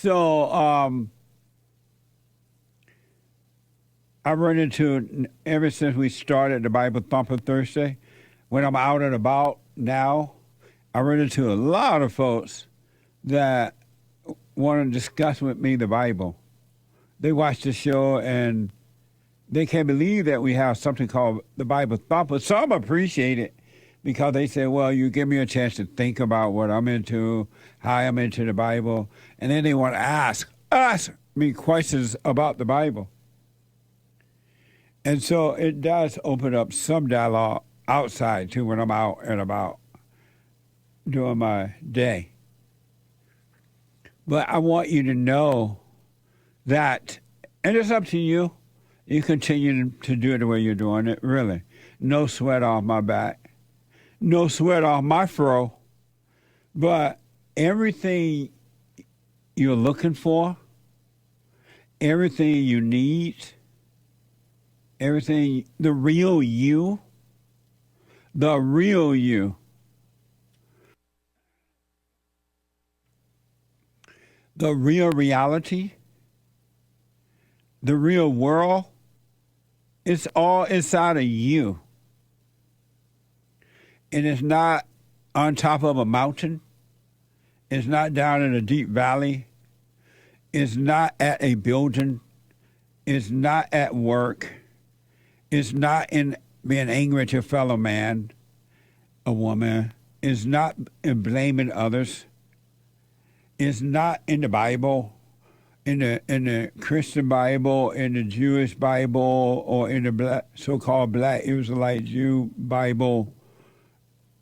So I run into, ever since we started the Bible Thumper Thursday, when I'm out and about now, I run into a lot of folks that want to discuss with me the Bible. They watch the show and they can't believe that we have something called the Bible Thumper. Some appreciate it because they say, well, you give me a chance to think about what I'm into, how I'm into the Bible, and then they want to ask me questions about the Bible. And so it does open up some dialogue outside, too, when I'm out and about during my day. But I want you to know that, and it's up to you, you continue to do it the way you're doing it, really. No sweat off my back, no sweat off my fro, but everything you're looking for, everything you need, everything, the real you, the real reality, the real world, it's all inside of you. And it's not on top of a mountain. It's not down in a deep valley. It's not at a building. It's not at work. It's not in being angry at your fellow man, a woman. It's not in blaming others. It's not in the Bible, in the Christian Bible, in the Jewish Bible, or in the so-called Black Israelite Jew Bible.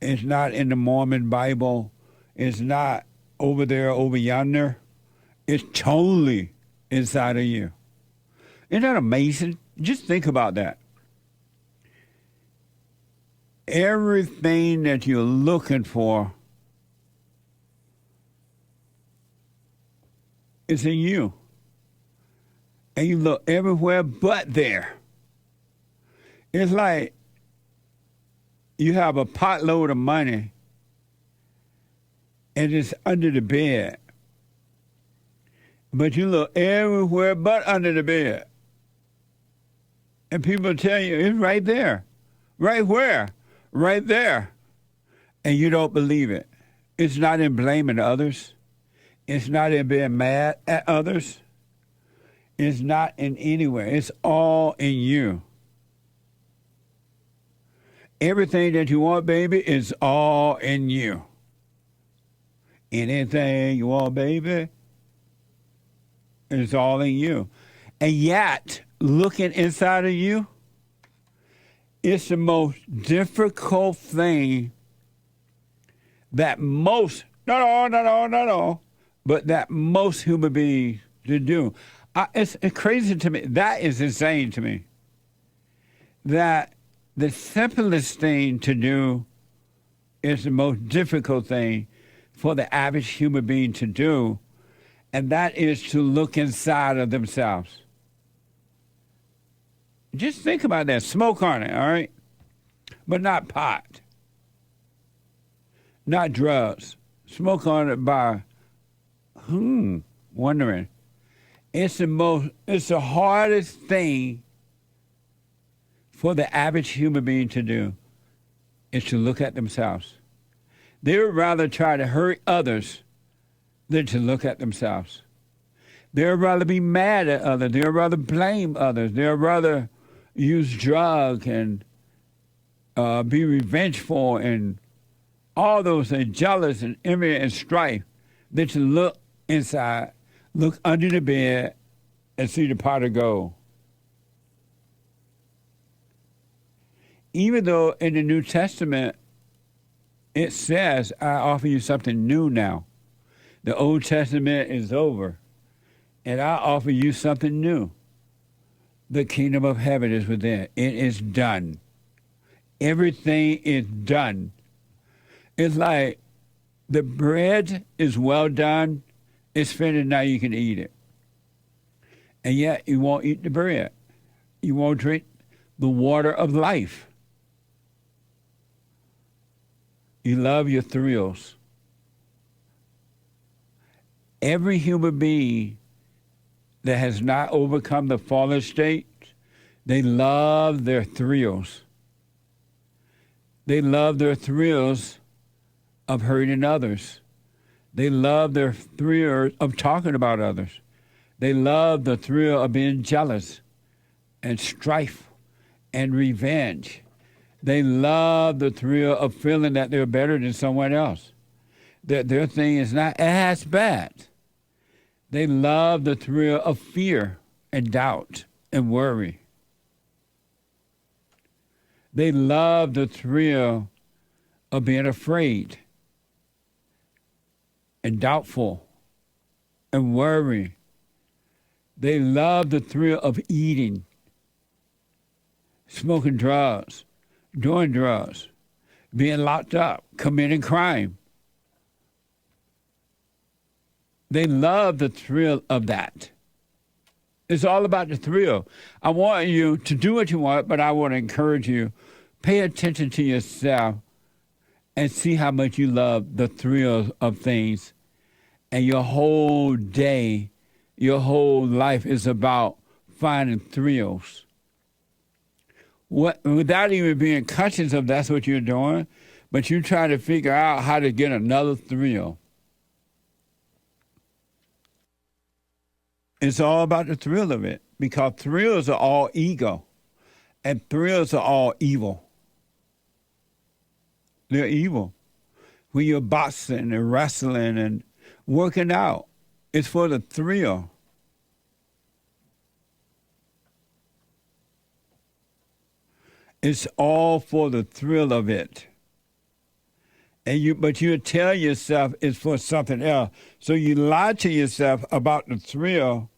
It's not in the Mormon Bible. It's not over there, over yonder. It's totally inside of you. Isn't that amazing? Just think about that. Everything that you're looking for is in you. And you look everywhere but there. It's like you have a potload of money and it's under the bed. But you look everywhere but under the bed. And people tell you, it's right there. Right where? Right there. And you don't believe it. It's not in blaming others. It's not in being mad at others. It's not in anywhere. It's all in you. Everything that you want, baby, is all in you. Anything you want, baby, is all in you. And yet, looking inside of you, it's the most difficult thing that most, not all, but that most human beings to do. It's crazy to me. That is insane to me. That the simplest thing to do is the most difficult thing for the average human being to do, and that is to look inside of themselves. Just think about that. Smoke on it, all right? But not pot. Not drugs. Smoke on it by, wondering. It's the hardest thing for the average human being to do is to look at themselves. They would rather try to hurt others than to look at themselves. They would rather be mad at others. They would rather blame others. They would rather use drugs and be revengeful and all those things, jealous and envy and strife, than to look inside, look under the bed, and see the pot of gold. Even though in the New Testament it says, I offer you something new now. The Old Testament is over, and I offer you something new. The kingdom of heaven is within. It is done. Everything is done. It's like the bread is well done. It's finished, now you can eat it. And yet you won't eat the bread. You won't drink the water of life. You love your thrills. Every human being that has not overcome the fallen state, they love their thrills. They love their thrills of hurting others. They love their thrill of talking about others. They love the thrill of being jealous and strife and revenge. They love the thrill of feeling that they're better than someone else. That their thing is not as bad. They love the thrill of fear and doubt and worry. They love the thrill of being afraid and doubtful and worry. They love the thrill of eating, smoking drugs, doing drugs, being locked up, committing crime. They love the thrill of that. It's all about the thrill. I want you to do what you want, but I want to encourage you, pay attention to yourself and see how much you love the thrill of things. And your whole day, your whole life is about finding thrills. Without even being conscious of that's what you're doing, but you try to figure out how to get another thrill. It's all about the thrill of it, because thrills are all ego, and thrills are all evil. They're evil. When you're boxing and wrestling and working out, it's for the thrill. It's all for the thrill of it. But you tell yourself it's for something else. So you lie to yourself about the thrill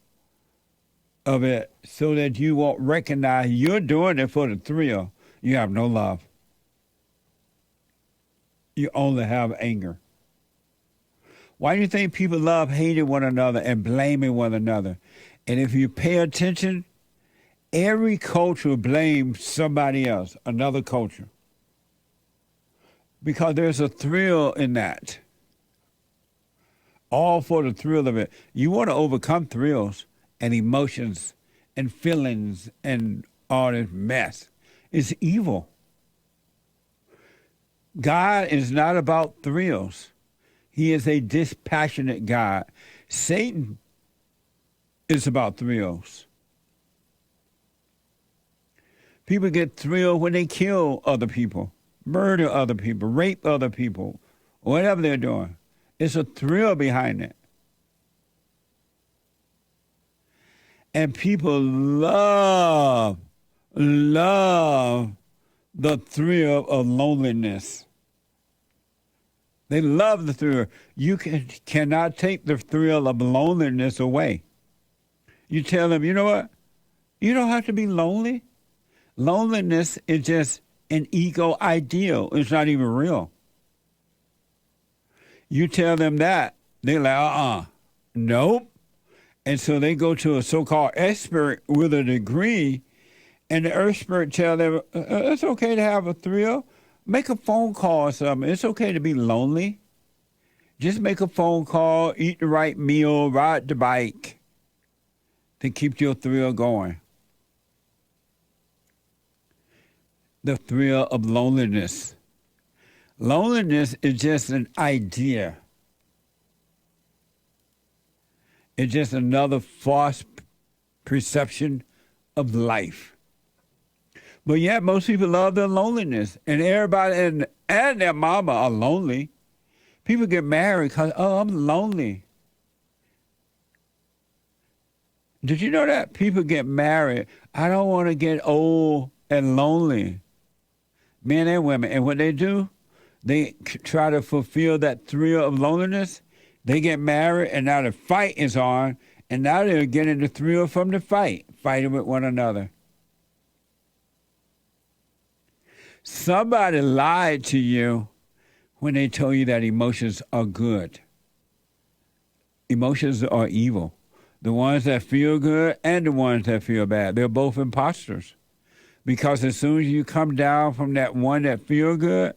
of it so that you won't recognize you're doing it for the thrill. You have no love. You only have anger. Why do you think people love hating one another and blaming one another? And if you pay attention, every culture blames somebody else, another culture. Because there's a thrill in that. All for the thrill of it. You want to overcome thrills and emotions and feelings and all this mess. It's evil. God is not about thrills. He is a dispassionate God. Satan is about thrills. People get thrilled when they kill other people, murder other people, rape other people, whatever they're doing. It's a thrill behind it. And people love the thrill of loneliness. They love the thrill. You cannot take the thrill of loneliness away. You tell them, you know what? You don't have to be lonely. Loneliness is just an ego ideal. It's not even real. You tell them that, they're like, nope. And so they go to a so-called expert with a degree, and the expert tell them, it's okay to have a thrill. Make a phone call or something. It's okay to be lonely. Just make a phone call, eat the right meal, ride the bike to keep your thrill going. The thrill of loneliness. Loneliness is just an idea. It's just another false perception of life. But yet most people love their loneliness. And everybody and their mama are lonely. People get married because, I'm lonely. Did you know that? People get married. I don't want to get old and lonely. Men and women. And what they do, they try to fulfill that thrill of loneliness. They get married, and now the fight is on, and now they're getting the thrill from the fight, fighting with one another. Somebody lied to you when they told you that emotions are good. Emotions are evil. The ones that feel good and the ones that feel bad, they're both imposters. Because as soon as you come down from that one that feel good,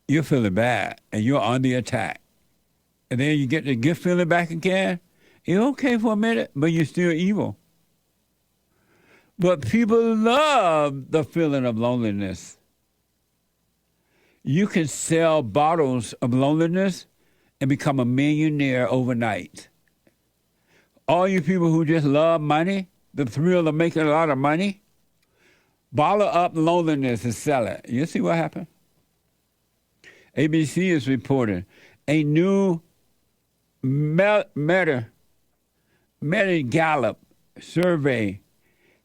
you're feeling bad, and you're on the attack. and then you get the good feeling back again, you're okay for a minute, but you're still evil. But people love the feeling of loneliness. You can sell bottles of loneliness and become a millionaire overnight. All you people who just love money, the thrill of making a lot of money, bottle up loneliness and sell it. You see what happened? ABC is reporting a new Meta Gallup survey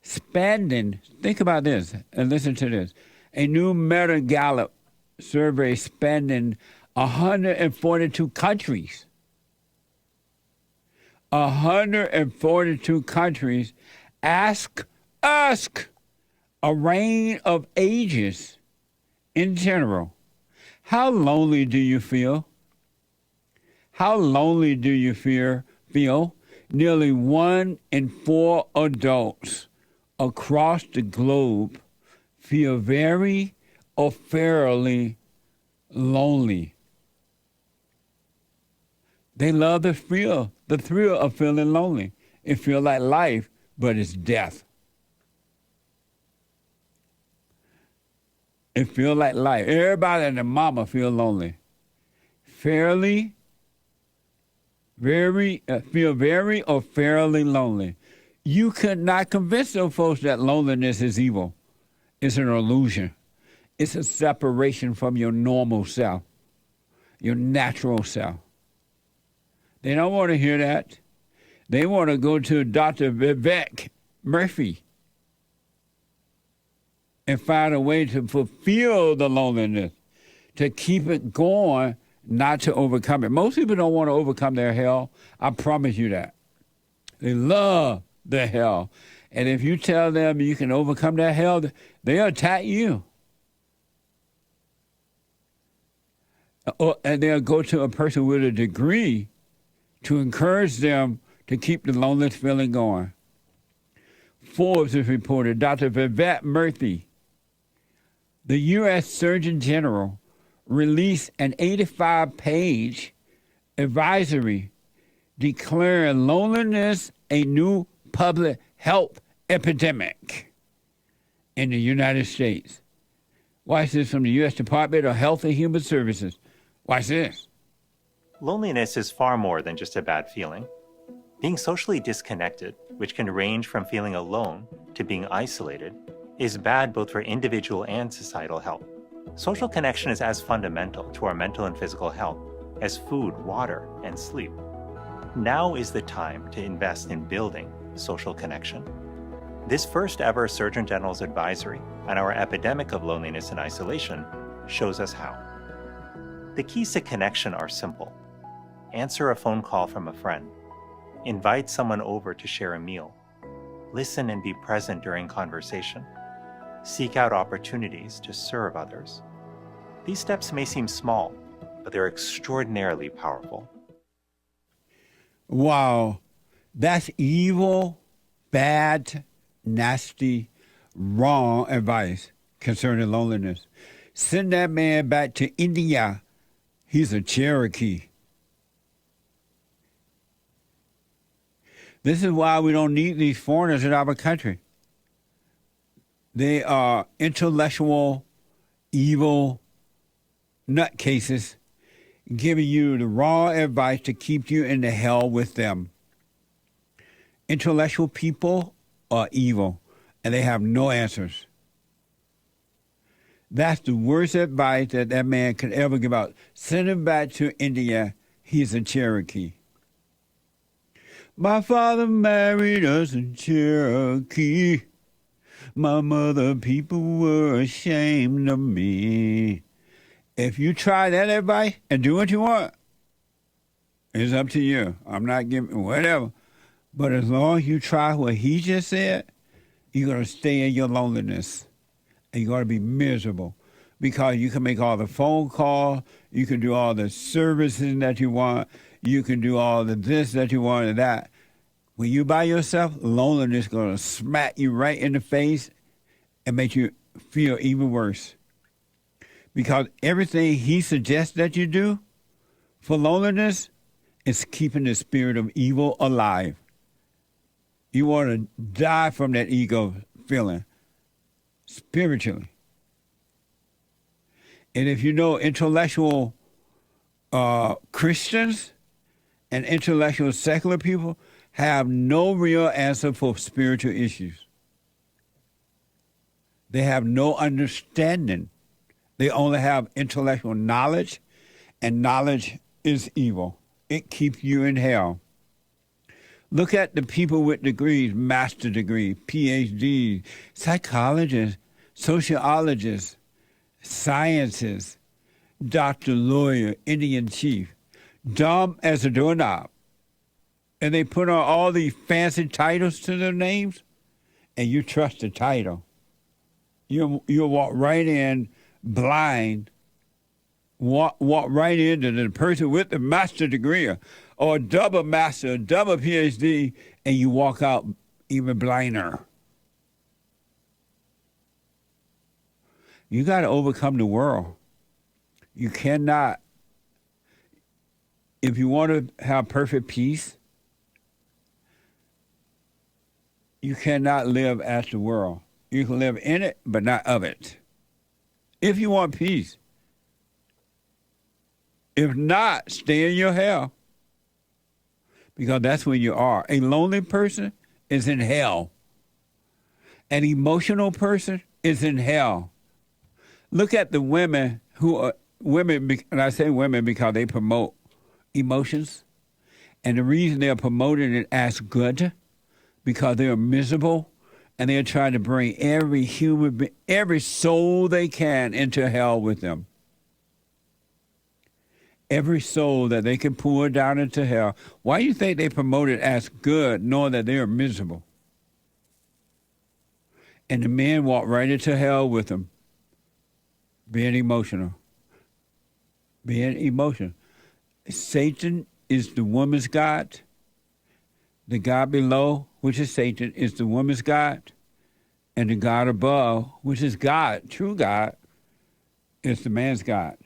spanning, think about this and listen to this, a new Meta Gallup survey spanning 142 countries. 142 countries ask a range of ages in general, how lonely do you feel? How lonely do you feel? Nearly 1 in 4 adults across the globe feel very or fairly lonely. They love the thrill of feeling lonely. It feels like life, but it's death. It feels like life. Everybody and their mama feel lonely. Feel very or fairly lonely. You could not convince those folks that loneliness is evil. It's an illusion. It's a separation from your normal self, your natural self. They don't want to hear that. They want to go to Dr. Vivek Murthy and find a way to fulfill the loneliness, to keep it going, not to overcome it. Most people don't want to overcome their hell. I promise you that. They love their hell. And if you tell them you can overcome that hell, they'll attack you. And they'll go to a person with a degree to encourage them to keep the loneliness feeling going. Forbes has reported Dr. Vivek Murthy, the U.S. Surgeon General, released an 85-page advisory declaring loneliness a new public health epidemic in the United States. Watch this from the U.S. Department of Health and Human Services. Watch this. Loneliness is far more than just a bad feeling. Being socially disconnected, which can range from feeling alone to being isolated, is bad both for individual and societal health. Social connection is as fundamental to our mental and physical health as food, water, and sleep. Now is the time to invest in building social connection. This first ever Surgeon General's advisory on our epidemic of loneliness and isolation shows us how. The keys to connection are simple. Answer a phone call from a friend. Invite someone over to share a meal. Listen and be present during conversation. Seek out opportunities to serve others. These steps may seem small, but they're extraordinarily powerful. Wow, that's evil, bad, nasty, wrong advice concerning loneliness. Send that man back to India. He's a Cherokee. This is why we don't need these foreigners in our country. They are intellectual, evil nutcases giving you the wrong advice to keep you in the hell with them. Intellectual people are evil, and they have no answers. That's the worst advice that man could ever give out. Send him back to India. He's a Cherokee. My father married us in Cherokee. My mother people were ashamed of me. If you try that advice and do what you want, it's up to you. I'm not giving whatever. But as long as you try what he just said, you're going to stay in your loneliness. And you're going to be miserable. Because you can make all the phone calls, you can do all the services that you want, you can do all the this that you want and that. When you by yourself, loneliness is going to smack you right in the face and make you feel even worse. Because everything he suggests that you do for loneliness It's keeping the spirit of evil alive. You want to die from that ego feeling spiritually. And if you know intellectual Christians and intellectual secular people have no real answer for spiritual issues. They have no understanding. They only have intellectual knowledge, and knowledge is evil. It keeps you in hell. Look at the people with degrees, master degree, PhDs, psychologists, sociologists, sciences, doctor, lawyer, Indian chief, dumb as a doorknob. And they put on all these fancy titles to their names, and you trust the title. You'll walk right in blind, walk right into the person with the master degree or a double master, a double PhD, and you walk out even blinder. You got to overcome the world. You cannot, if you want to have perfect peace, you cannot live as the world. You can live in it, but not of it. If you want peace. If not, stay in your hell. Because that's where you are. A lonely person is in hell. An emotional person is in hell. Look at the women who are women, and I say women because they promote emotions. And the reason they're promoting it as good, because they're miserable, and they're trying to bring every human, every soul they can into hell with them. Every soul that they can pour down into hell. Why do you think they promote it as good, knowing that they are miserable? And the men walk right into hell with them, being emotional. Being emotional. Satan is the woman's god. The god below, which is Satan, is the woman's god. And the god above, which is God, true God, is the man's god.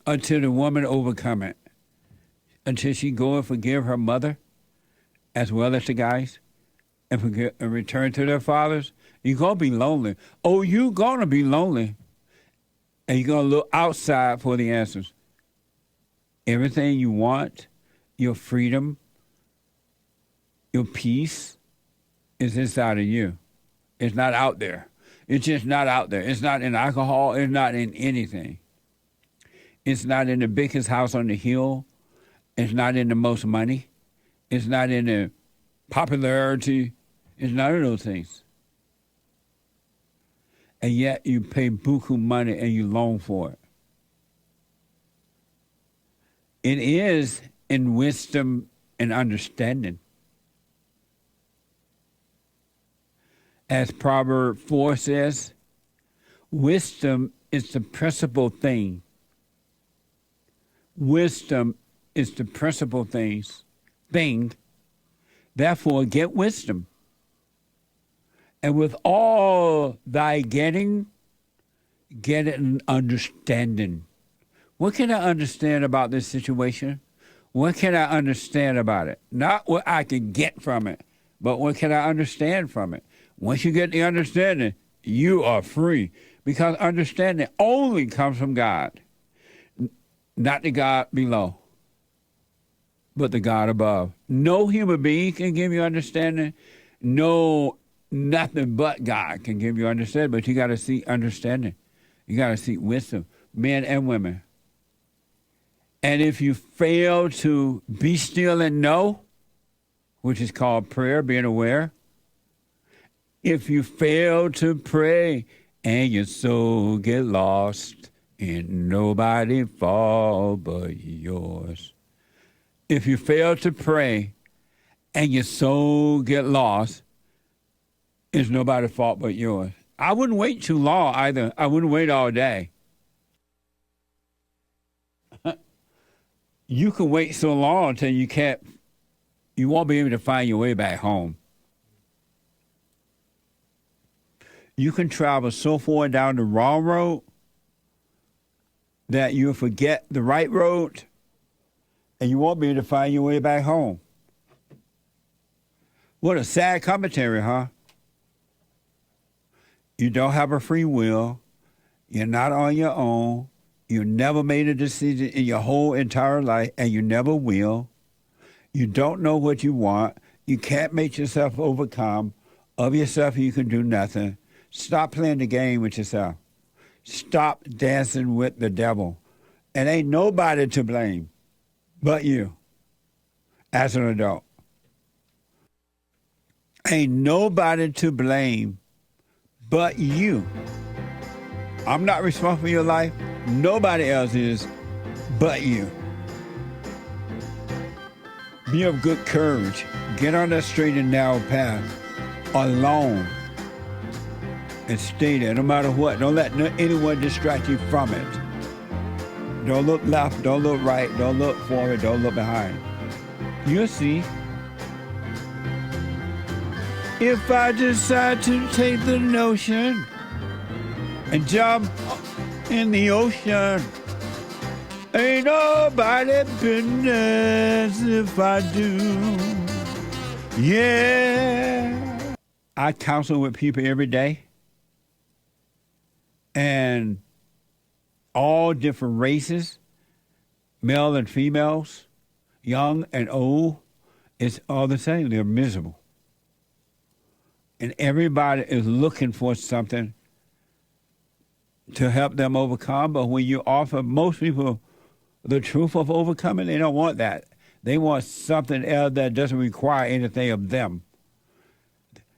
Until the woman overcome it. Until she go and forgive her mother, as well as the guys, and return to their fathers, you're going to be lonely. Oh, you're going to be lonely. And you're going to look outside for the answers. Everything you want, your freedom, your peace, is inside of you. It's not out there. It's just not out there. It's not in alcohol. It's not in anything. It's not in the biggest house on the hill. It's not in the most money. It's not in the popularity. It's none of those things. And yet you pay buku money and you long for it. It is in wisdom and understanding. As Proverbs 4 says, wisdom is the principal thing. Wisdom is the principal thing. Therefore, get wisdom. And with all thy getting, get an understanding. What can I understand about this situation? What can I understand about it? Not what I can get from it, but what can I understand from it? Once you get the understanding, you are free. Because understanding only comes from God. Not the God below, but the God above. No human being can give you understanding. No, nothing but God can give you understanding. But you got to seek understanding. You got to seek wisdom, men and women. And if you fail to be still and know, which is called prayer, being aware, if you fail to pray and your soul get lost, and nobody fault but yours. If you fail to pray and your soul get lost, it's nobody's fault but yours. I wouldn't wait too long either. I wouldn't wait all day. You can wait so long until you won't be able to find your way back home. You can travel so far down the wrong road that you'll forget the right road, and you won't be able to find your way back home. What a sad commentary, huh? You don't have a free will. You're not on your own. You never made a decision in your whole entire life, and you never will. You don't know what you want. You can't make yourself overcome. Of yourself, you can do nothing. Stop playing the game with yourself. Stop dancing with the devil. And ain't nobody to blame but you as an adult. Ain't nobody to blame but you. I'm not responsible for your life. Nobody else is but you. Be of good courage. Get on that straight and narrow path alone and stay there no matter what. Don't let anyone distract you from it. Don't look left, don't look right, don't look forward, don't look behind. You'll see. If I decide to take the notion and jump in the ocean, ain't nobody business if I do. Yeah. I counsel with people every day, and all different races, male and females, young and old, it's all the same. They're miserable. And everybody is looking for something to help them overcome. But when you offer most people the truth of overcoming, they don't want that. They want something else that doesn't require anything of them.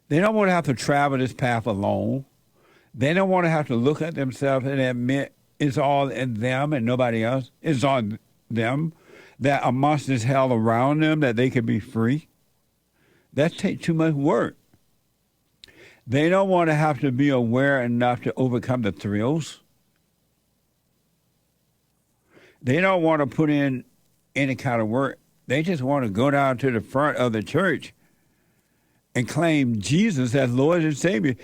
They don't want to have to travel this path alone. They don't want to have to look at themselves and admit it's all in them and nobody else. It's on them. That a monster's hell around them, that they can be free. That takes too much work. They don't want to have to be aware enough to overcome the thrills. They don't want to put in any kind of work. They just want to go down to the front of the church and claim Jesus as Lord and Savior.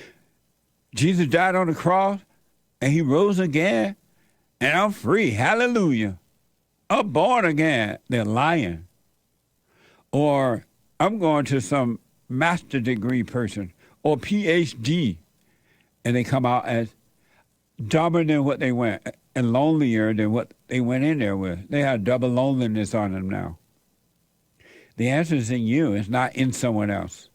Jesus died on the cross, and he rose again, and I'm free. Hallelujah. I'm born again. They're lying. Or I'm going to some master degree person or PhD, and they come out as dumber than what they went and lonelier than what they went in there with. They have double loneliness on them now. The answer is in you. It's not in someone else.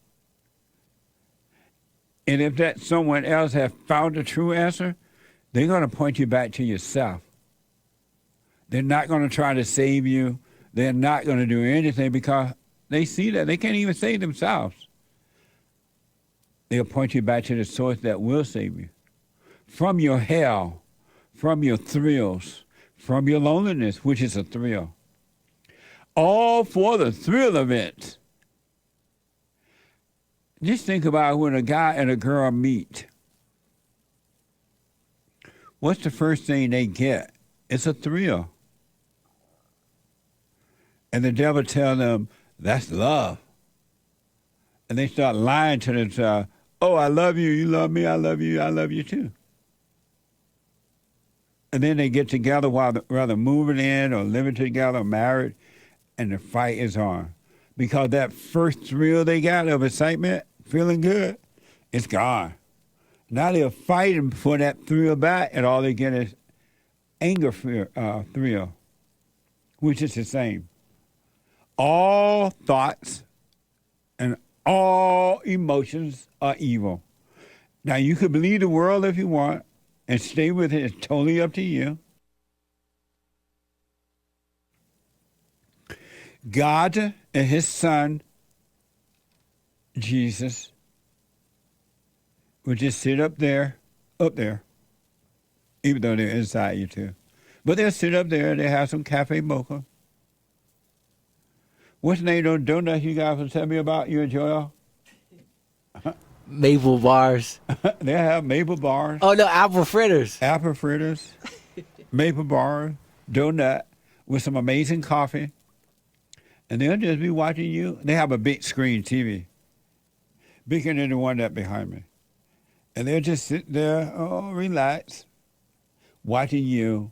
And if that someone else has found the true answer, they're going to point you back to yourself. They're not going to try to save you. They're not going to do anything because they see that they can't even save themselves. They'll point you back to the source that will save you. From your hell, from your thrills, from your loneliness, which is a thrill. All for the thrill of it. Just think about when a guy and a girl meet. What's the first thing they get? It's a thrill. And the devil tells them, that's love. And they start lying to themselves. Oh, I love you, you love me, I love you too. And then they get together while rather moving in or living together, married, and the fight is on. Because that first thrill they got of excitement, feeling good, it's gone. Now they're fighting for that thrill back, and all they get is anger thrill, which is the same. All thoughts and all emotions are evil. Now, you can believe the world if you want and stay with it. It's totally up to you. God and his son, Jesus, would just sit up there, even though they're inside you too. But they'll sit up there, they have some cafe mocha. What's the name of those donuts you guys will tell me about, you and Joel? Maple bars. They have maple bars. Oh, no, apple fritters. Apple fritters, maple bars, donut with some amazing coffee. And they'll just be watching you. They have a big screen TV, bigger than the one that behind me. And they'll just sit there, relax, watching you,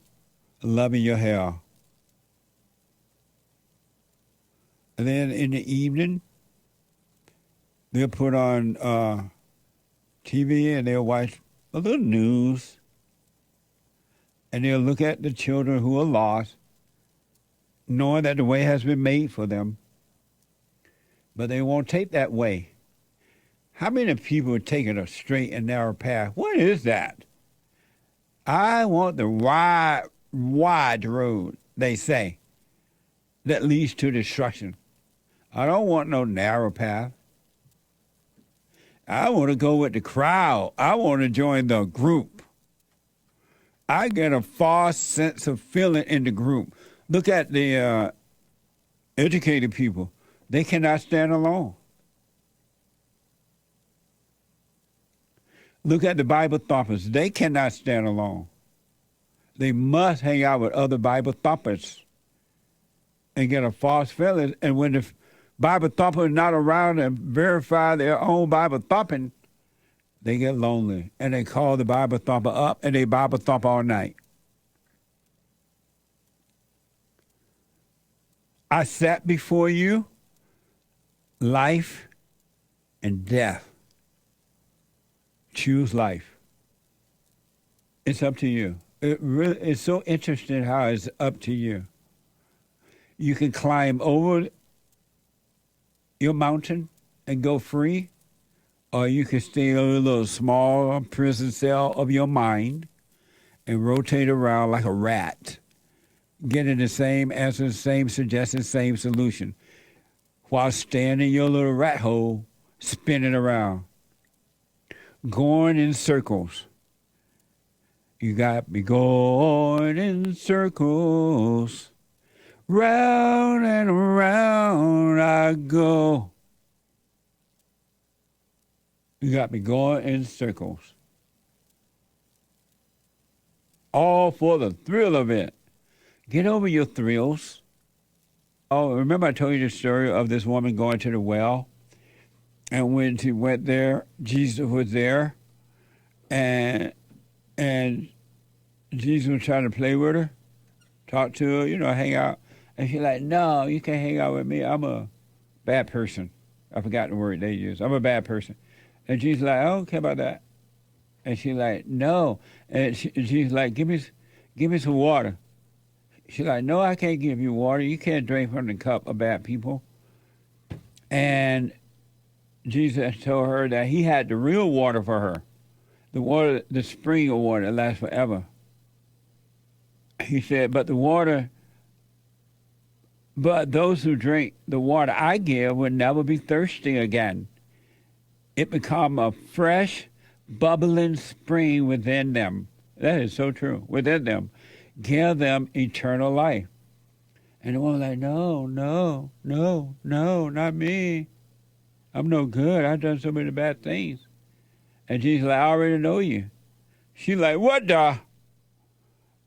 loving your hair. And then in the evening, they'll put on TV and they'll watch a little news. And they'll look at the children who are lost, knowing that the way has been made for them. But they won't take that way. How many people are taking a straight and narrow path? What is that? I want the wide road, they say, that leads to destruction. I don't want no narrow path. I want to go with the crowd. I want to join the group. I get a false sense of feeling in the group. Look at the educated people. They cannot stand alone. Look at the Bible thumpers. They cannot stand alone. They must hang out with other Bible thumpers and get a false feeling. And when the Bible thumper is not around and verify their own Bible thumping, they get lonely. And they call the Bible thumper up and they Bible thump all night. I set before you life and death. Choose life. It's up to you. It's so interesting how it's up to you. You can climb over your mountain and go free, or you can stay in a little small prison cell of your mind and rotate around like a rat, getting the same answer, same suggestion, same solution, while staying in your little rat hole, spinning around, going in circles. You got me going in circles. Round and around I go. You got me going in circles. All for the thrill of it. Get over your thrills. Oh, remember I told you the story of this woman going to the well? And when she went there, Jesus was there. And Jesus was trying to play with her, talk to her, hang out. And she's like, no, you can't hang out with me. I'm a bad person. I forgot the word they use. I'm a bad person. And Jesus like, I don't care about that. And she's like, no. And she's like, give me some water. She's like, no, I can't give you water. You can't drink from the cup of bad people. And Jesus told her that he had the real water for her. The water, the spring of water that lasts forever. He said, but those who drink the water I give will never be thirsty again. It become a fresh, bubbling spring within them. That is so true. Within them. Give them eternal life. And the woman's like, no, not me. I'm no good. I've done so many bad things. And Jesus like, I already know you. She's like, what the?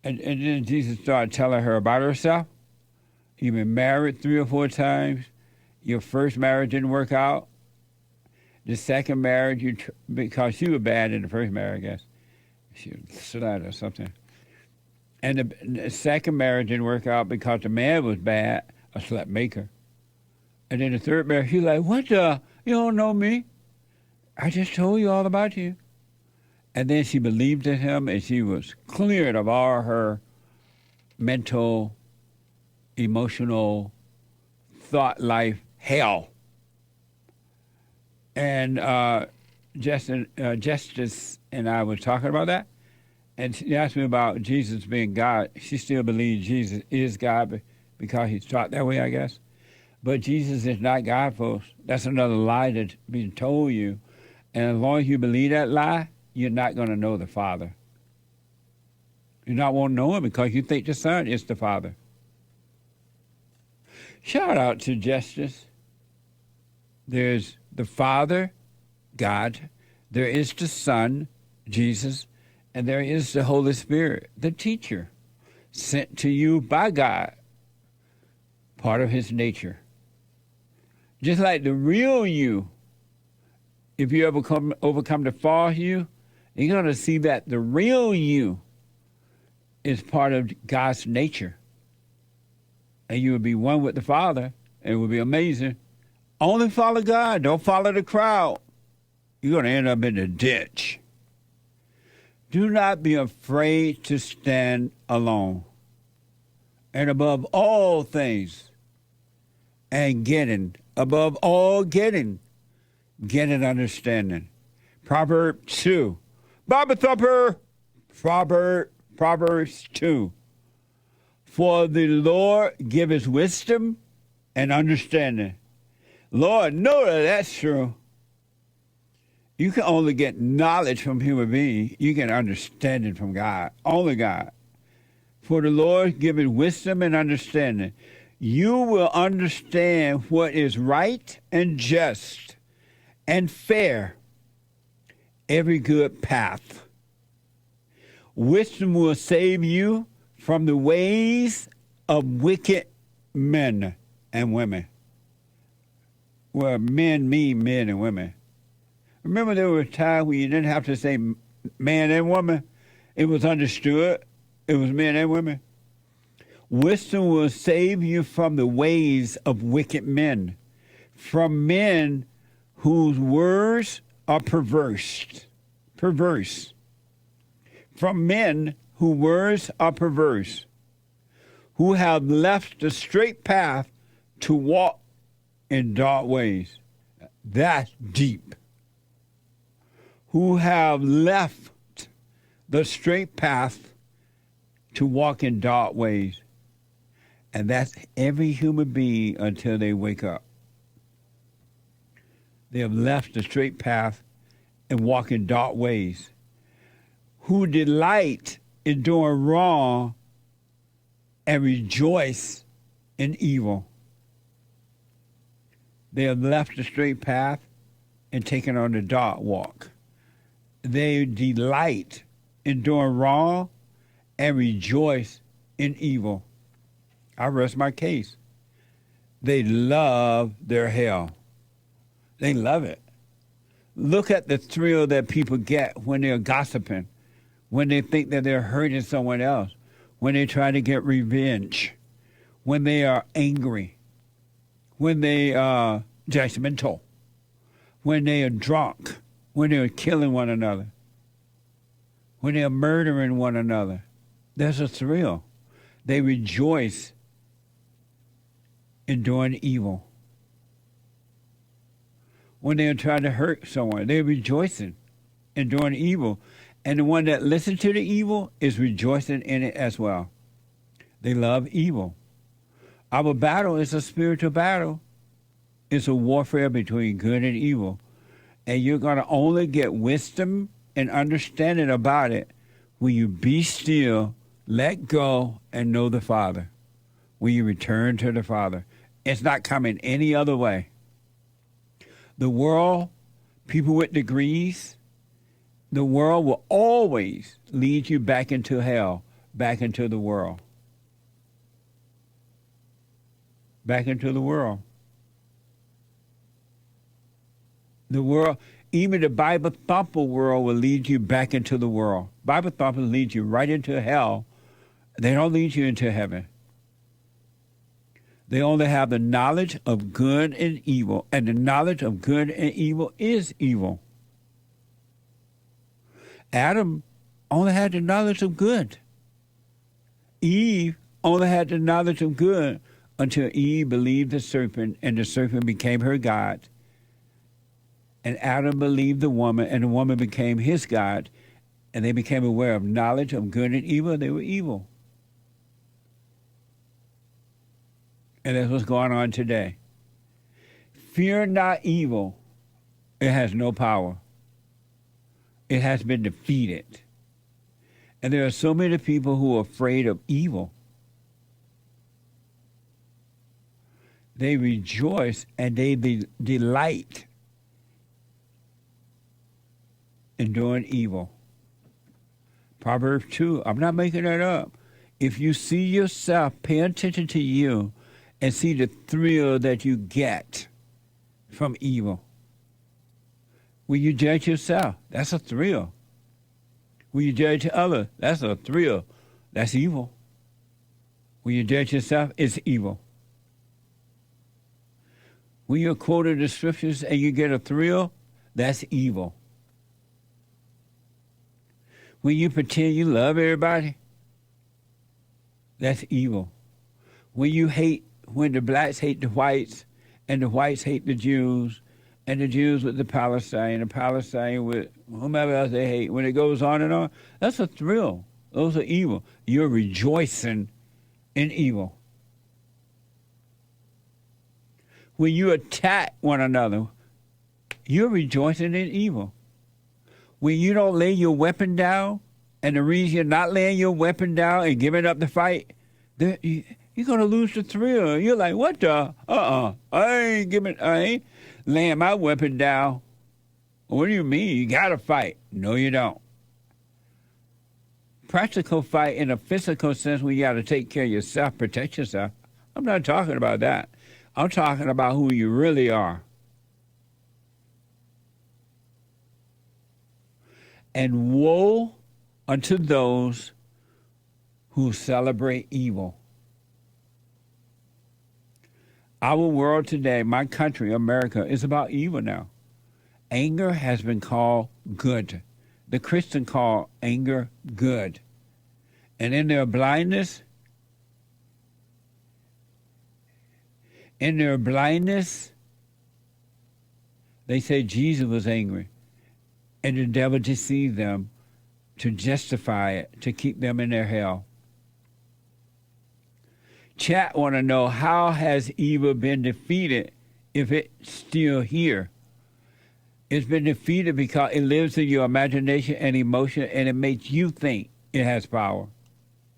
And then Jesus started telling her about herself. You've been married 3 or 4 times. Your first marriage didn't work out. The second marriage, because she was bad in the first marriage, I guess. She was slut or something. And the second marriage didn't work out because the man was bad, a slut maker. And then the third marriage, she's like, what the? You don't know me. I just told you all about you. And then she believed in him, and she was cleared of all her mental, emotional, thought life hell. And Justice and I were talking about that. And she asked me about Jesus being God. She still believes Jesus is God because he's taught that way, I guess. But Jesus is not God, folks. That's another lie that's being told you. And as long as you believe that lie, you're not going to know the Father. You're not want to know him because you think the Son is the Father. Shout out to Justice. There's the Father, God. There is the Son, Jesus. And there is the Holy Spirit, the teacher, sent to you by God, part of his nature. Just like the real you, if you ever overcome the false you, you're going to see that the real you is part of God's nature. And you will be one with the Father It would be amazing. Only follow God. Don't follow the crowd. You're going to end up in the ditch. Do not be afraid to stand alone. And above all things, and above all getting understanding. Proverbs 2. Bible thumper. Proverbs 2. For the Lord giveth wisdom and understanding. Lord, know that that's true. You can only get knowledge from human beings. You get understanding from God. Only God. For the Lord giveth wisdom and understanding. You will understand what is right and just and fair, every good path. Wisdom will save you from the ways of wicked men and women. Well, men mean men and women. Remember there was a time when you didn't have to say man and woman? It was understood. It was men and women. Wisdom will save you from the ways of wicked men, from men whose words are perverse. From men whose words are perverse, who have left the straight path to walk in dark ways. That's deep. Who have left the straight path to walk in dark ways. And that's every human being until they wake up. They have left the straight path and walk in dark ways. Who delight in doing wrong and rejoice in evil. They have left the straight path and taken on the dark walk. They delight in doing wrong and rejoice in evil. I rest my case. They love their hell. They love it. Look at the thrill that people get when they're gossiping, when they think that they're hurting someone else, when they try to get revenge, when they are angry, when they are judgmental, when they are drunk, when they are killing one another, when they are murdering one another. There's a thrill. They rejoice in doing evil. When they are trying to hurt someone, they're rejoicing in doing evil. And the one that listens to the evil is rejoicing in it as well. They love evil. Our battle is a spiritual battle. It's a warfare between good and evil. And you're going to only get wisdom and understanding about it when you be still, let go, and know the Father. When you return to the Father. It's not coming any other way. The world, people with degrees, the world will always lead you back into hell, back into the world. Back into the world. The world, even the Bible thumper world will lead you back into the world. Bible thumpers lead you right into hell. They don't lead you into heaven. They only have the knowledge of good and evil, and the knowledge of good and evil is evil. Adam only had the knowledge of good. Eve only had the knowledge of good until Eve believed the serpent, and the serpent became her God. And Adam believed the woman, and the woman became his God, and they became aware of knowledge of good and evil. They were evil. And that's what's going on today. Fear not evil. It has no power. It has been defeated. And there are so many people who are afraid of evil. They rejoice and they delight in doing evil. Proverbs 2, I'm not making that up. If you see yourself, pay attention to you, and see the thrill that you get from evil. When you judge yourself, that's a thrill. When you judge others, that's a thrill. That's evil. When you judge yourself, it's evil. When you're quoting the scriptures and you get a thrill, that's evil. When you pretend you love everybody, that's evil. When the blacks hate the whites, and the whites hate the Jews, and the Jews with the Palestine with whomever else they hate, when it goes on and on, that's a thrill. Those are evil. You're rejoicing in evil. When you attack one another, you're rejoicing in evil. When you don't lay your weapon down, and the reason you're not laying your weapon down and giving up the fight, you're going to lose the thrill. You're like, what the? I ain't laying my weapon down. What do you mean? You got to fight. No, you don't. Practical fight in a physical sense where you got to take care of yourself, protect yourself. I'm not talking about that. I'm talking about who you really are. And woe unto those who celebrate evil. Our world today, my country, America, is about evil now. Anger has been called good. The Christian call anger good. And in their blindness, they say Jesus was angry. And the devil deceived them to justify it, to keep them in their hell. Chat want to know, how has evil been defeated if it's still here? It's been defeated because it lives in your imagination and emotion, and it makes you think it has power,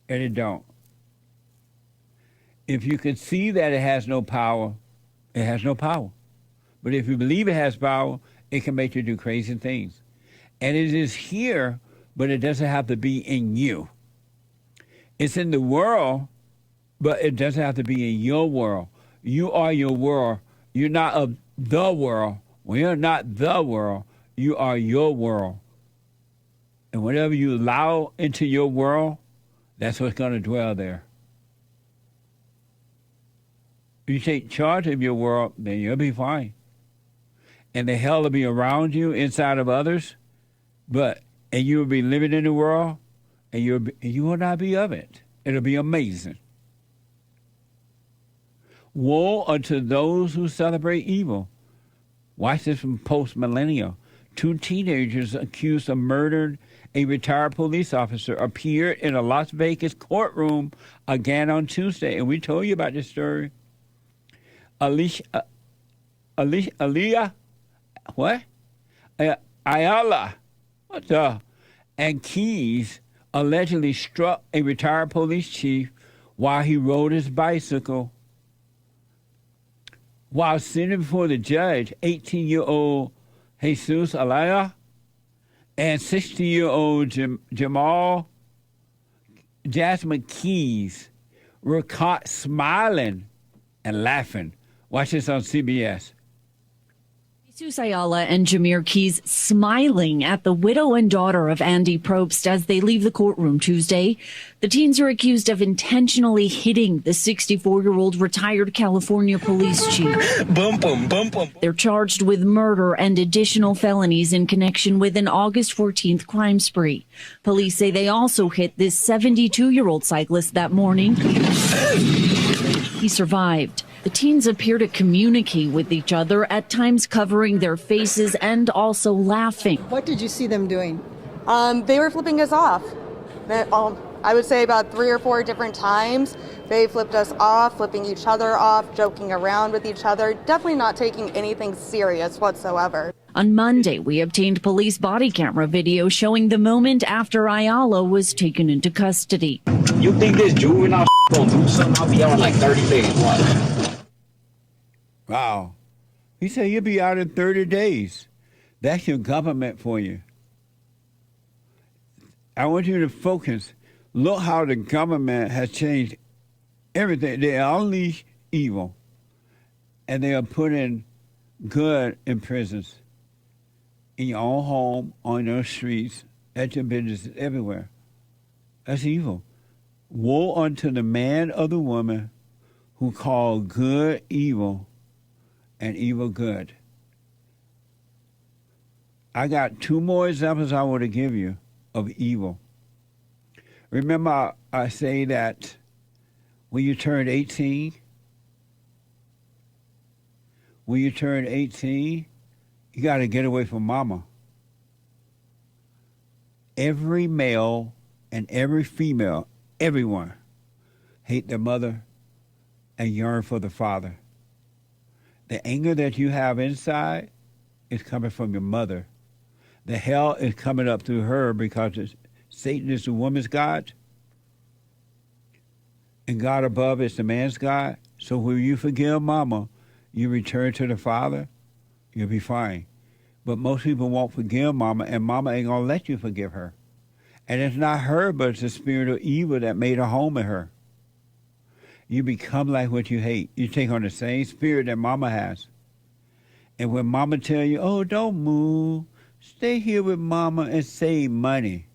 and it don't. If you can see that it has no power, it has no power. But if you believe it has power, it can make you do crazy things. And it is here, but it doesn't have to be in you. It's in the world, but it doesn't have to be in your world. You are your world. You're not of the world. When you're not the world, you are your world. And whatever you allow into your world, that's what's going to dwell there. If you take charge of your world, then you'll be fine. And the hell will be around you, inside of others, and you will be living in the world, and you will not be of it. It'll be amazing. Woe unto those who celebrate evil. Watch this from Post Millennial. 2 teenagers accused of murdering a retired police officer appeared in a Las Vegas courtroom again on Tuesday. And we told you about this story. Ayala, and Keys allegedly struck a retired police chief while he rode his bicycle. While sitting before the judge, 18-year-old Jesus Alaya and 60-year-old Jamal Jasmine Keys were caught smiling and laughing. Watch this on CBS. Jesus Ayala and Jameer Keys smiling at the widow and daughter of Andy Probst as they leave the courtroom Tuesday. The teens are accused of intentionally hitting the 64-year-old retired California police chief. They're charged with murder and additional felonies in connection with an August 14th crime spree. Police say they also hit this 72-year-old cyclist that morning. He survived. The teens appear to communicate with each other, at times covering their faces and also laughing. What did you see them doing? They were flipping us off. I would say about 3 or 4 different times. They flipped us off, flipping each other off, joking around with each other, definitely not taking anything serious whatsoever. On Monday, we obtained police body camera video showing the moment after Ayala was taken into custody. You think this juvenile gonna do something? I'll be out in like 30 days. What? Wow. He said you'll be out in 30 days. That's your government for you. I want you to focus. Look how the government has changed everything. They unleash evil, and they are putting good in prisons, in your own home, on your streets, at your businesses, everywhere. That's evil. Woe unto the man or the woman who call good evil and evil good. I got two more examples I want to give you of evil. Remember, I say that when you turn 18, you got to get away from mama. Every male and every female, everyone, hate their mother and yearn for the father. The anger that you have inside is coming from your mother. The hell is coming up through her because Satan is the woman's God and God above is the man's God. So when you forgive mama, you return to the father, you'll be fine. But most people won't forgive mama, and mama ain't going to let you forgive her. And it's not her, but it's the spirit of evil that made a home in her. You become like what you hate. You take on the same spirit that mama has. And when mama tell you, oh, don't move, stay here with mama and save money,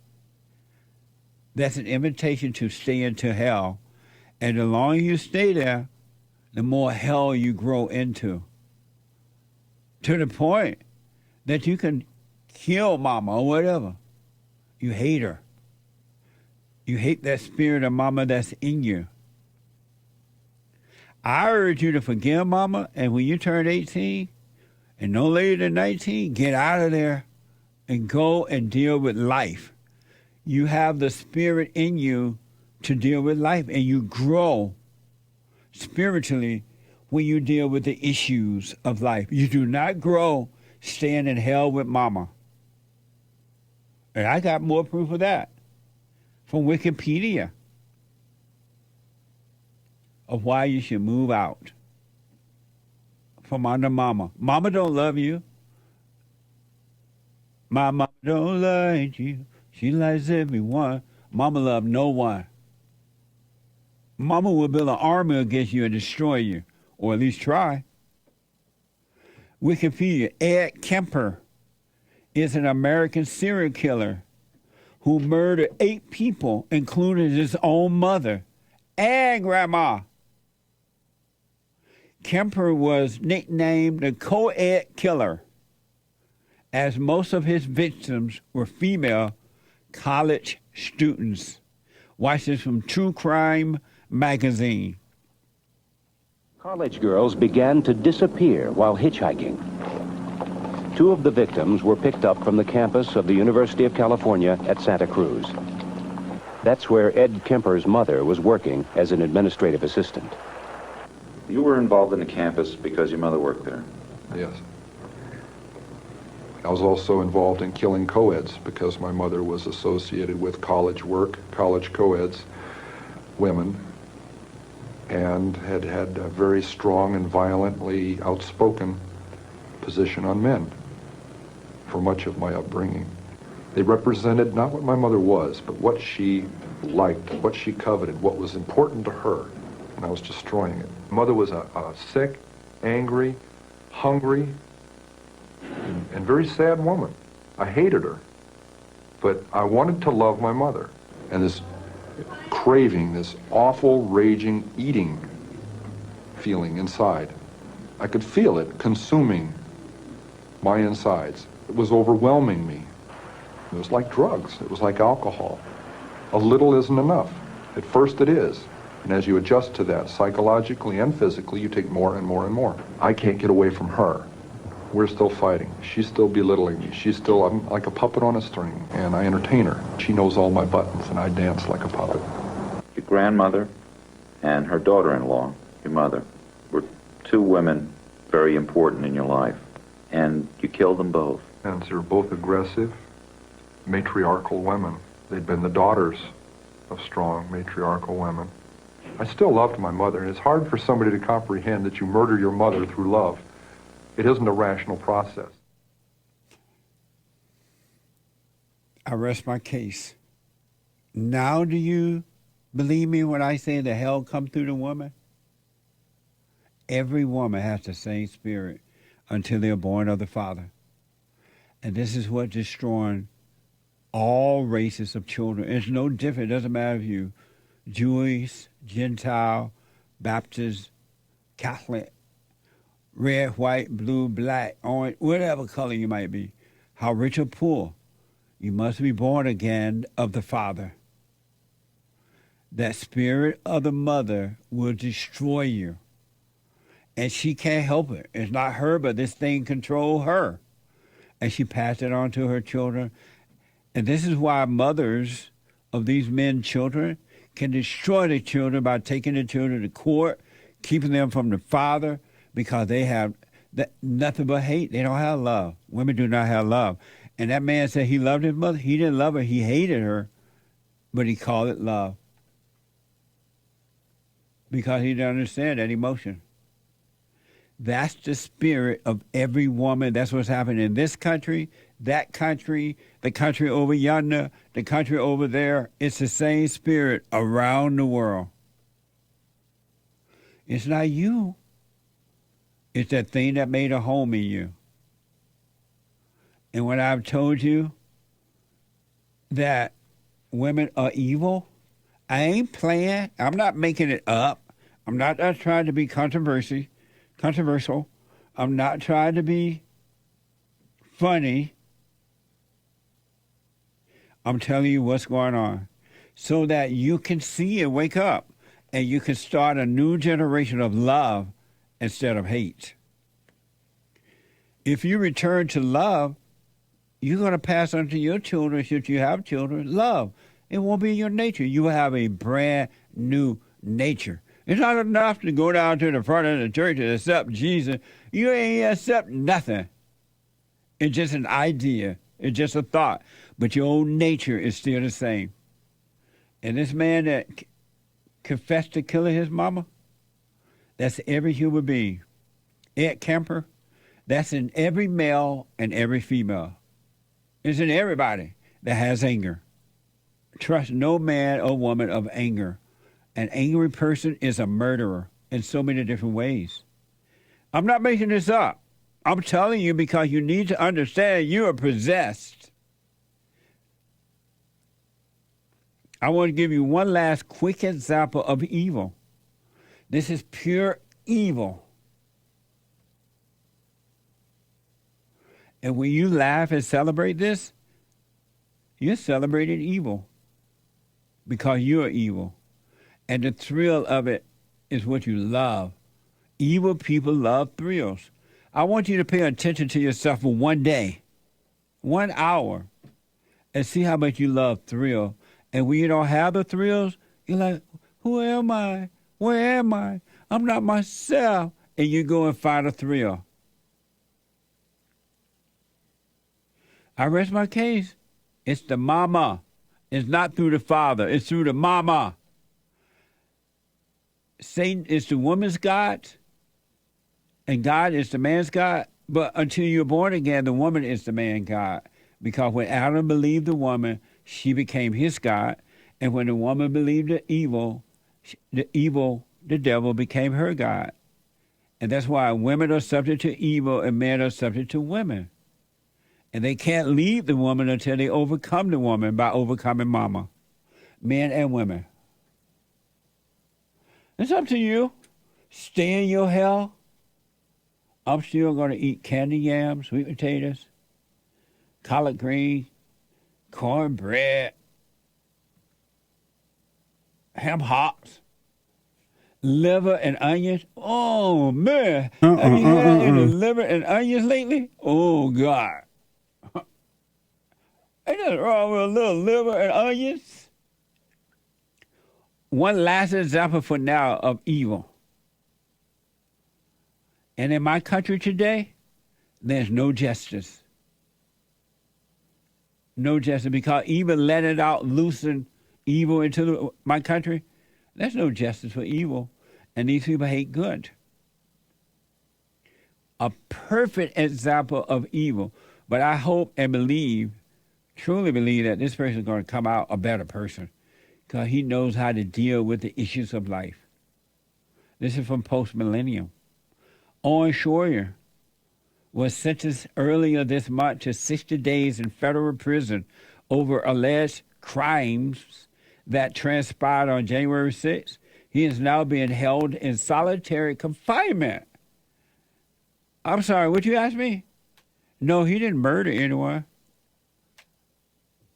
that's an invitation to stay into hell. And the longer you stay there, the more hell you grow into. To the point that you can kill mama or whatever. You hate her. You hate that spirit of mama that's in you. I urge you to forgive mama, and when you turn 18, and no later than 19, get out of there and go and deal with life. You have the spirit in you to deal with life, and you grow spiritually when you deal with the issues of life. You do not grow staying in hell with mama. And I got more proof of that from Wikipedia of why you should move out from under mama. Mama don't love you. My mama don't like you. She likes everyone. Mama love no one. Mama will build an army against you and destroy you, or at least try. Wikipedia, Ed Kemper is an American serial killer who murdered 8 people, including his own mother and grandma. Kemper was nicknamed the co-ed killer, as most of his victims were female college students. Watch this from True Crime magazine. College girls began to disappear while hitchhiking. 2 of the victims were picked up from the campus of the University of California at Santa Cruz. That's where Ed Kemper's mother was working as an administrative assistant. You were involved in the campus because your mother worked there? Yes. I was also involved in killing co-eds because my mother was associated with college work, college co-eds, women, and had had a very strong and violently outspoken position on men for much of my upbringing. They represented not what my mother was, but what she liked, what she coveted, what was important to her, and I was destroying it. Mother was a sick, angry, hungry, and very sad woman. I hated her, but I wanted to love my mother. And this craving, this awful, raging, eating feeling inside, I could feel it consuming my insides. It was overwhelming me. It was like drugs. It was like alcohol. A little isn't enough. At first it is. And as you adjust to that psychologically and physically, you take more and more and more. I can't get away from her. We're still fighting. She's still belittling me. I'm like a puppet on a string, and I entertain her. She knows all my buttons, and I dance like a puppet. Your grandmother and her daughter-in-law, your mother, were 2 women very important in your life, and you killed them both. And they were both aggressive, matriarchal women. They'd been the daughters of strong, matriarchal women. I still loved my mother, and it's hard for somebody to comprehend that you murder your mother through love. It isn't a rational process. I rest my case. Now do you believe me when I say the hell come through the woman? Every woman has the same spirit until they're born of the Father. And this is what destroying all races of children. It's no different. It doesn't matter if you Jewish, Gentile, Baptist, Catholic, red, white, blue, black, orange, whatever color you might be, how rich or poor, you must be born again of the Father. That spirit of the mother will destroy you. And she can't help it. It's not her, but this thing controls her. And she passed it on to her children. And this is why mothers of these men children can destroy the children by taking the children to court, keeping them from the father, because they have nothing but hate. They don't have love. Women do not have love. And that man said he loved his mother. He didn't love her. He hated her, but he called it love because he didn't understand that emotion. That's the spirit of every woman. That's what's happening in this country, that country, the country over yonder, the country over there. It's the same spirit around the world. It's not you. It's that thing that made a home in you. And when I've told you that women are evil, I ain't playing. I'm not making it up. I'm not trying to be controversial. I'm not trying to be funny. I'm telling you what's going on so that you can see and wake up and you can start a new generation of love instead of hate. If you return to love, you're going to pass on to your children, should you have children, love. It won't be your nature. You will have a brand new nature. It's not enough to go down to the front of the church and accept Jesus. You ain't accept nothing. It's just an idea. It's just a thought. But your own nature is still the same. And this man that confessed to killing his mama, that's every human being. Ed Kemper, that's in every male and every female. It's in everybody that has anger. Trust no man or woman of anger. An angry person is a murderer in so many different ways. I'm not making this up. I'm telling you because you need to understand you are possessed. I want to give you one last quick example of evil. This is pure evil. And when you laugh and celebrate this, you're celebrating evil because you're evil. And the thrill of it is what you love. Evil people love thrills. I want you to pay attention to yourself for one day, 1 hour, and see how much you love thrill. And when you don't have the thrills, you're like, who am I? Where am I? I'm not myself. And you go and find a thrill. I rest my case. It's the mama. It's not through the father. It's through the mama. Satan is the woman's God, and God is the man's God. But until you're born again, the woman is the man's God. Because when Adam believed the woman, she became his God. And when the woman believed the devil became her God. And that's why women are subject to evil and men are subject to women. And they can't leave the woman until they overcome the woman by overcoming mama, men and women. It's up to you. Stay in your hell. I'm still going to eat candy yams, sweet potatoes, collard greens, cornbread, ham hocks, liver and onions. Oh, man. Have you had any liver and onions lately? Oh, God. Ain't nothing wrong with a little liver and onions. One last example for now of evil. And in my country today, there's no justice. No justice, because even letting out, loosen evil into my country, there's no justice for evil. And these people hate good. A perfect example of evil. But I hope and believe, truly believe, that this person is going to come out a better person. Because he knows how to deal with the issues of life. This is from post-millennium. Owen Shroyer was sentenced earlier this month to 60 days in federal prison over alleged crimes that transpired on January 6th. He is now being held in solitary confinement. I'm sorry, what you asked me? No, he didn't murder anyone.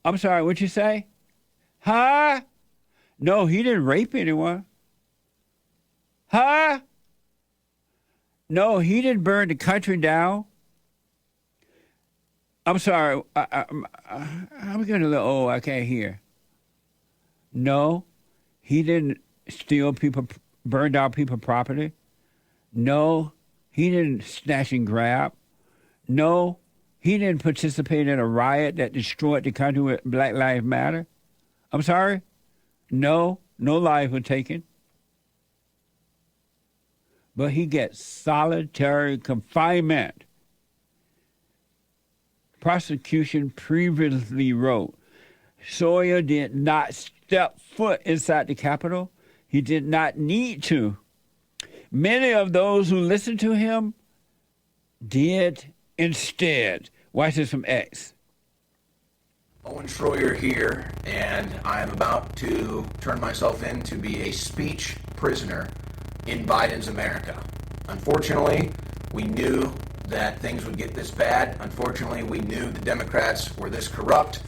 I'm sorry, what you say? Huh? No, he didn't rape anyone. Huh? No, he didn't burn the country down. I'm sorry, I'm getting a little old, I can't hear. No, he didn't steal people, burn down people's property. No, he didn't snatch and grab. No, he didn't participate in a riot that destroyed the country with Black Lives Matter. I'm sorry? No life was taken. But he gets solitary confinement. Prosecution previously wrote, Shroyer did not step foot inside the Capitol. He did not need to. Many of those who listened to him did instead. Watch this from X. Owen Shroyer here, and I am about to turn myself in to be a speech prisoner in Biden's America. Unfortunately, we knew that things would get this bad. Unfortunately, we knew the Democrats were this corrupt.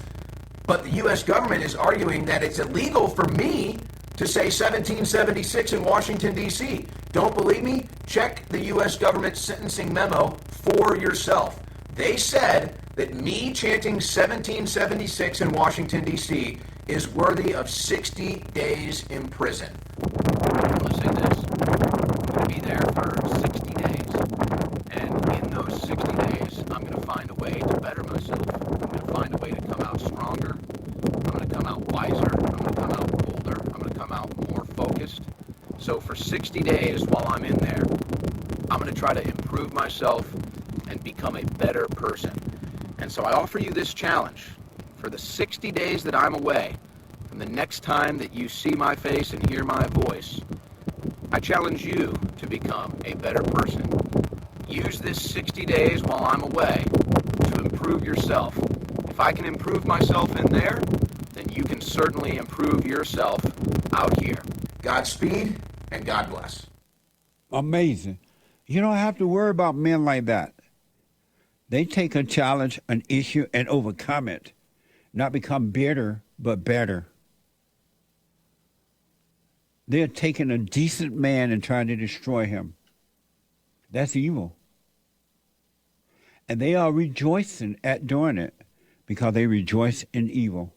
But the U.S. government is arguing that it's illegal for me to say 1776 in Washington, D.C. Don't believe me? Check the U.S. government sentencing memo for yourself. They said that me chanting 1776 in Washington, D.C. is worthy of 60 days in prison. I'm going to say this. I'm going to be there for 60 days. And in those 60 days, I'm going to find a way to better myself. I'm going to find a way to come out stronger. I'm going to come out wiser. I'm going to come out bolder. I'm going to come out more focused. So for 60 days while I'm in there, I'm going to try to improve myself and become a better person. And so I offer you this challenge. For the 60 days that I'm away, and the next time that you see my face and hear my voice, I challenge you to become a better person. Use this 60 days while I'm away to improve yourself. If I can improve myself in there, then you can certainly improve yourself out here. Godspeed and God bless. Amazing. You don't have to worry about men like that. They take a challenge, an issue, and overcome it. Not become bitter, but better. They're taking a decent man and trying to destroy him. That's evil. And they are rejoicing at doing it because they rejoice in evil.